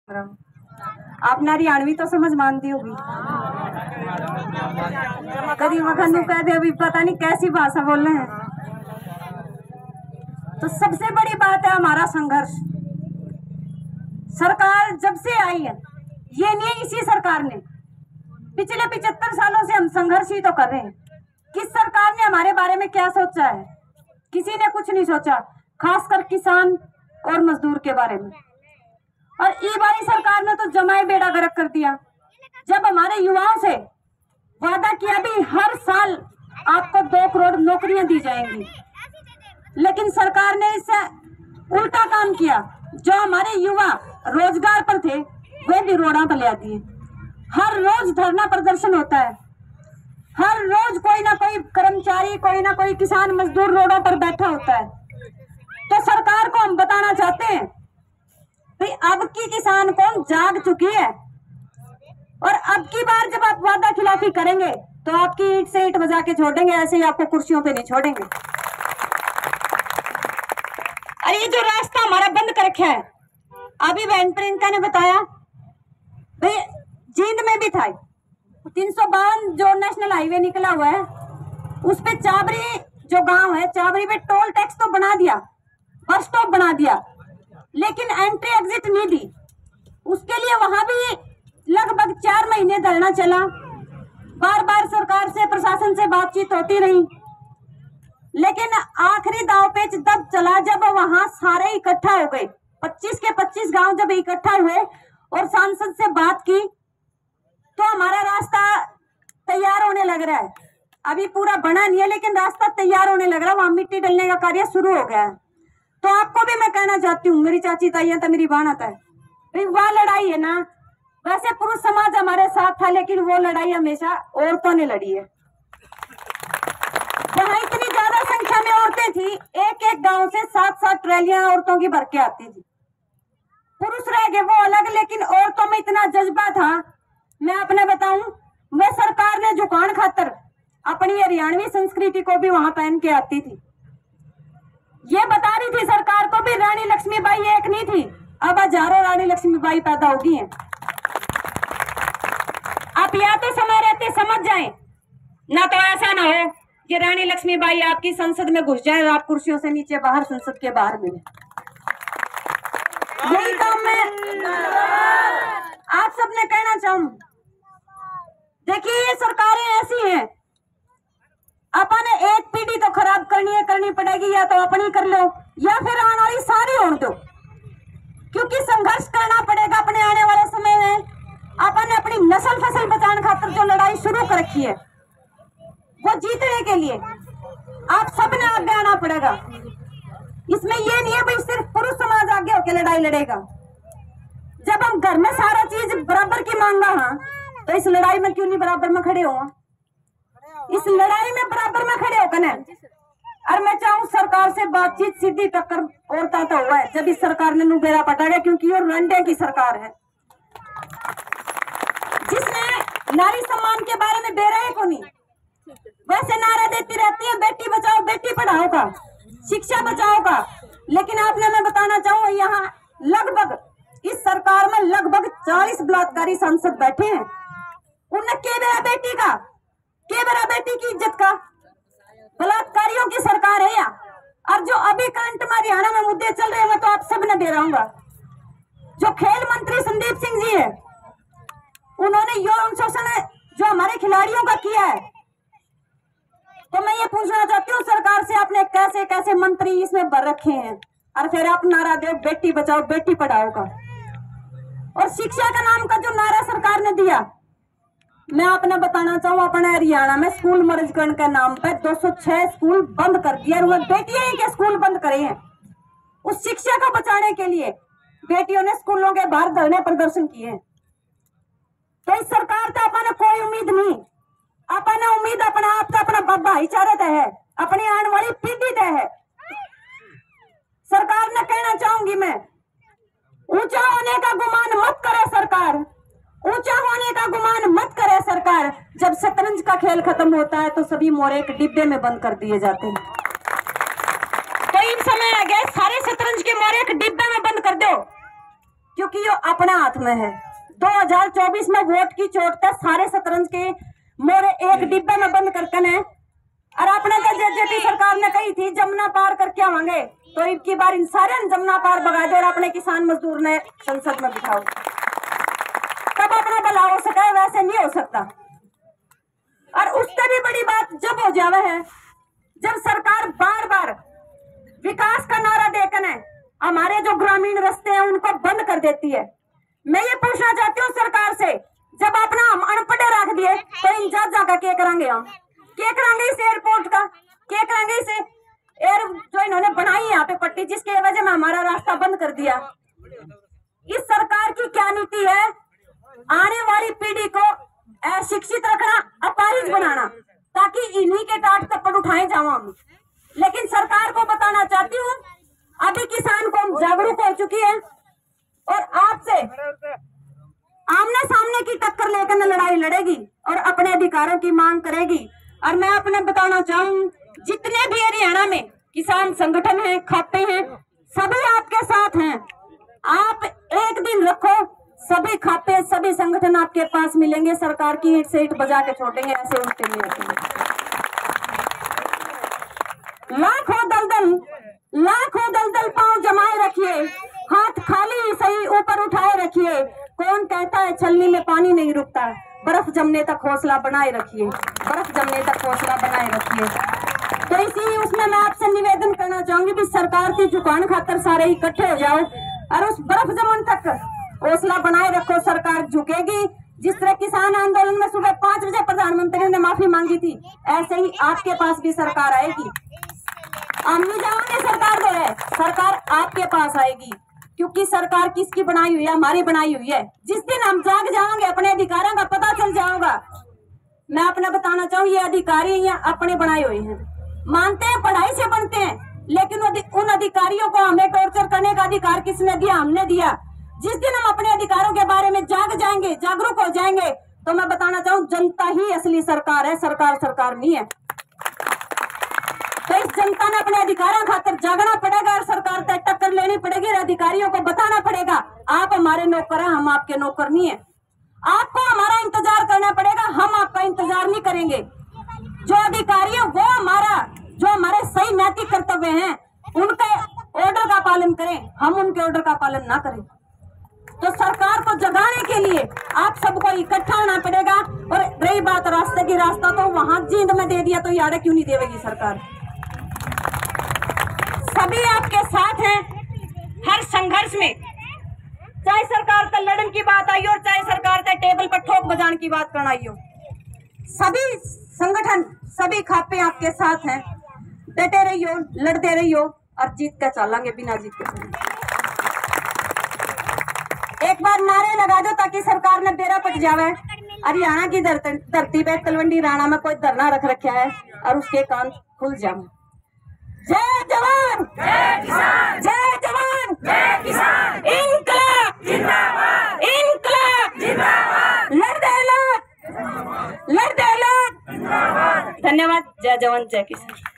आप हरियाणवी तो समझ मानती होगी। कभी मखनू कहते अभी पता नहीं कैसी भाषा बोल रहे हैं। तो सबसे बड़ी बात है हमारा संघर्ष। सरकार जब से आई है, ये नहीं है इसी सरकार ने, पिछले 75 सालों से हम संघर्ष ही तो कर रहे हैं। किस सरकार ने हमारे बारे में क्या सोचा है? किसी ने कुछ नहीं सोचा, खासकर किसान और मजदूर के बारे में। और इस बारी सरकार ने तो जमाए बेड़ा गर्क कर दिया। जब हमारे युवाओं से वादा किया भी हर साल आपको 2 करोड़ नौकरियां दी जाएंगी, लेकिन सरकार ने इससे उल्टा काम किया। जो हमारे युवा रोजगार पर थे वे भी रोड़ा पर ले दिए। हर रोज धरना प्रदर्शन होता है, हर रोज कोई ना कोई कर्मचारी, कोई ना कोई किसान मजदूर रोडों पर बैठा होता है। तो सरकार को हम बताना चाहते हैं भाई अब की किसान कौन जाग चुकी है, और अब की बार जब आप वादा खिलाफी करेंगे तो आपकी ईंट से ईंट बजा के छोड़ेंगे, ऐसे ही आपको कुर्सियों पे नहीं छोड़ेंगे। अरे ये जो रास्ता हमारा बंद कर रखा है, अभी बहन प्रियंका ने बताया भाई जींद में भी था 352 जो नेशनल हाईवे निकला हुआ है, उस पे चाबरी जो गांव है, चाबरी पे टोल टैक्स तो बना दिया, बस स्टॉप बना दिया, लेकिन एंट्री एग्जिट नहीं दी। उसके लिए वहां भी लगभग 4 महीने धरना चला। बार बार सरकार से, प्रशासन से बातचीत होती रही, लेकिन आखिरी दांव पेच तब चला जब वहां सारे इकट्ठा हो गए। 25 के 25 गांव जब इकट्ठा हुए और सांसद से बात की तो हमारा रास्ता तैयार होने लग रहा है। अभी पूरा बना नहीं है, लेकिन रास्ता तैयार होने लग रहा है। वहां मिट्टी डलने का कार्य शुरू हो गया है। तो आपको भी मैं कहना चाहती हूँ, मेरी चाची ताइयां तो मेरी बात है, वह लड़ाई है ना, वैसे पुरुष समाज हमारे साथ था, लेकिन वो लड़ाई हमेशा औरतों ने लड़ी है। वहां इतनी ज्यादा संख्या में औरतें थी, एक एक गांव से 7-7 ट्रैलियां औरतों की भर के आती थी। पुरुष रह गए वो अलग, लेकिन औरतों में इतना जज्बा था। मैं अपने बताऊं, मैं सरकार ने झुकान खातर अपनी हरियाणवी संस्कृति को भी वहां पहन के आती थी। ये बता रही थी सरकार को भी रानी लक्ष्मीबाई एक नहीं थी, अब हजारों रानी लक्ष्मीबाई पैदा होगी हैं। आप या तो समय रहते समझ जाएं, ना तो ऐसा ना हो कि रानी लक्ष्मीबाई आपकी संसद में घुस जाए और आप कुर्सियों से नीचे बाहर, संसद के बाहर मिले। यही काम मैं आप सबने कहना चाहूं। देखिए ये सरकारें ऐसी हैं, अपन एक पीढ़ी तो खराब करनी पड़ेगी, या तो अपनी कर लो या फिर आने वाली सारी होने दो, क्योंकि संघर्ष करना पड़ेगा अपने आने वाले समय में। अपन ने अपनी नस्ल फसल बचाने खातिर जो लड़ाई शुरू कर रखी है, वो जीतने के लिए आप सबने आगे आना पड़ेगा। इसमें ये नहीं है भाई सिर्फ पुरुष समाज आगे होकर लड़ाई लड़ेगा। जब हम घर में सारा चीज बराबर की मांगा, हाँ, तो इस लड़ाई में क्यों नहीं बराबर में खड़े हो? इस लड़ाई में बराबर में खड़े होकर ना, और मैं चाहूँ सरकार से बातचीत, सीधी टक्कर औरता तो हुआ है जब इस सरकार ने नुबेरा पटाया, क्योंकि ये रंडे की सरकार है जिसने नारी सम्मान के बारे में बेराए को नहीं, वैसे नारा देती रहती है बेटी बचाओ बेटी पढ़ाओ का, शिक्षा बचाओ का। लेकिन आपने मैं बताना चाहूँ, यहाँ लगभग इस सरकार में लगभग 40 बलात्कारी सांसद बैठे हैं। उन्हें के बेरा बेटी का, के बेरा बेटी की इज्जत का, बलात्कारियों की सरकार है या? और जो अभी करंट में हरियाणा में मुद्दे चल रहे हैं तो आप सबने बेराऊंगा। जो खेल मंत्री संदीप सिंह जी है, उन्होंने यौन शोषण जो हमारे खिलाड़ियों का किया है, तो मैं ये पूछना चाहती हूँ सरकार से, आपने कैसे कैसे मंत्री इसमें भर रखे हैं, और फिर आप नारा दो बेटी बचाओ बेटी पढ़ाओ का। और शिक्षा का नाम का जो नारा सरकार ने दिया, मैं आपने बताना चाहूँ, अपने हरियाणा में स्कूल मर्जकरण के नाम पे 206 स्कूल बंद कर दिया, और बेटियां ही के स्कूल बंद करे हैं। उस शिक्षा को बचाने के लिए बेटियों ने स्कूलों के बाहर धरने प्रदर्शन किए हैं। तो इस सरकार से अपने कोई उम्मीद नहीं, अपना उम्मीद अपना आपका अपना भाईचारा तय है, अपनी आने वाली पीढ़ी तय है। सरकार ने कहना चाहूंगी मैं, ऊंचा होने का गुमान मत करे सरकार, ऊंचा होने का गुमान मत करे सरकार। जब शतरंज का खेल खत्म होता है तो सभी मोरे एक डिब्बे में बंद कर दिए जाते हैं। तो इन समय आ गया, सारे शतरंज के मोरे एक डिब्बे में बंद कर दो। क्योंकि ये अपने हाथ में है। 2024 में वोट की चोट तक सारे शतरंज के मोरे एक डिब्बे में बंद करके ने, और अपने तो जेजेपी सरकार ने कही थी जमुना पार करके आवांगे, तो इनकी बार इन सारे जमुना पार भगा दो और अपने किसान मजदूर ने संसद में बिठाओ, तब अपना भला हो सके। वैसे नहीं हो सकता। और उससे भी बड़ी बात जब हो जावे है जब सरकार बार बार विकास का नारा देकर हमारे जो ग्रामीण रास्ते हैं उनको बंद कर देती है। मैं ये पूछना चाहती हूँ सरकार से, जब अपना हम अनपढ़े रख दिए तो इन जज का क्या करेंगे? हम क्या करेंगे इस एयरपोर्ट का? क्या करेंगे इसे एयर जो इन्होंने बनाई है यहाँ पे पट्टी, जिसके वजह में हमारा रास्ता बंद कर दिया? इस सरकार की क्या नीति है? आने वाली पीढ़ी को अशिक्षित रखना, अपाहिज बनाना, ताकि इन्हीं के टाट थप्पड़ उठाए जाओ हम। लेकिन सरकार को बताना चाहती हूँ, अभी किसान को जागरूक हो चुकी है और आपसे आमने सामने की टक्कर लेकर लड़ाई लड़ेगी और अपने अधिकारों की मांग करेगी। और मैं अपने बताना चाहूँ, जितने भी हरियाणा में किसान संगठन हैं, खाते हैं, सभी आपके साथ हैं। आप एक दिन रखो, सभी खाते, सभी संगठन आपके पास मिलेंगे। सरकार की ईंट से ईंट बजा के छोड़ेंगे, ऐसे उठते नहीं होते। लाखों दलदल पांव जमाए रखिए, हाथ खाली सही ऊपर उठाए रखिए। कौन कहता है छलनी में पानी नहीं रुकता? बर्फ जमने तक हौसला बनाए रखिए, बर्फ जमने तक हौसला बनाए रखिए। तो इसी उसमें मैं आपसे निवेदन करना चाहूंगी भी सरकार की झुकान खातर सारे इकट्ठे हो जाओ और उस बर्फ जमन तक हौसला बनाए रखो। सरकार झुकेगी। जिस तरह किसान आंदोलन में सुबह 5 बजे प्रधानमंत्री ने माफी मांगी थी, ऐसे ही आपके पास भी सरकार आएगी। हम नहीं जाओगे सरकार को, है सरकार आपके पास आएगी, क्योंकि सरकार किसकी बनाई हुई है? हमारी बनाई हुई है। जिस दिन हम जाग जाएंगे, अपने अधिकारों का पता चल जाएगा। मैं अपना बताना चाहूँ, ये अधिकारी यहाँ अपने बनाए हुए हैं, मानते हैं पढ़ाई से बनते हैं, लेकिन उन अधिकारियों को हमें टॉर्चर करने का अधिकार किसने दिया? हमने दिया। जिस दिन हम अपने अधिकारों के बारे में जाग जाएंगे, जागरूक हो जाएंगे, तो मैं बताना चाहूँ जनता ही असली सरकार है, सरकार नहीं है। तो इस जनता ने अपने अधिकारों खातिर जागना पड़ेगा और सरकार से टक्कर लेनी पड़ेगी और अधिकारियों को बताना पड़ेगा आप हमारे नौकर हैं, हम आपके नौकर नहीं है। आपको हमारा इंतजार करना पड़ेगा, हम आपका इंतजार नहीं करेंगे। जो अधिकारी है वो जो हमारे सही नैतिक कर्तव्य हैं, उनके ऑर्डर का पालन करें, हम उनके ऑर्डर का पालन ना करें। तो सरकार को जगाने के लिए आप सबको इकट्ठा होना पड़ेगा। और रही बात रास्ते की, रास्ता तो वहां जींद में दे दिया तो याडे क्यों नहीं देगी सरकार? सभी आपके साथ हैं हर संघर्ष में, चाहे सरकार से लड़न की बात आई हो, चाहे सरकार से टेबल पर ठोक बजाने की बात करना आई हो। सभी संगठन, सभी खापे आपके साथ हैं। डटे रहियो, लड़ते रहियो और जीत कर चलेंगे, बिना जीत के। एक बार नारे लगा दो ताकि सरकार ने बेरा पट जावे। हरियाणा की धरती पे तलवंडी राणा में कोई धरना रख रखा है और उसके कान खुल जाए। जय जवान, जय किसान, जय जवान, जय किसान, इनकलाब जिंदाबाद, इनकलाब जिंदाबाद, लड़ते लोग जिंदाबाद। धन्यवाद। जय जवान, जय किसान।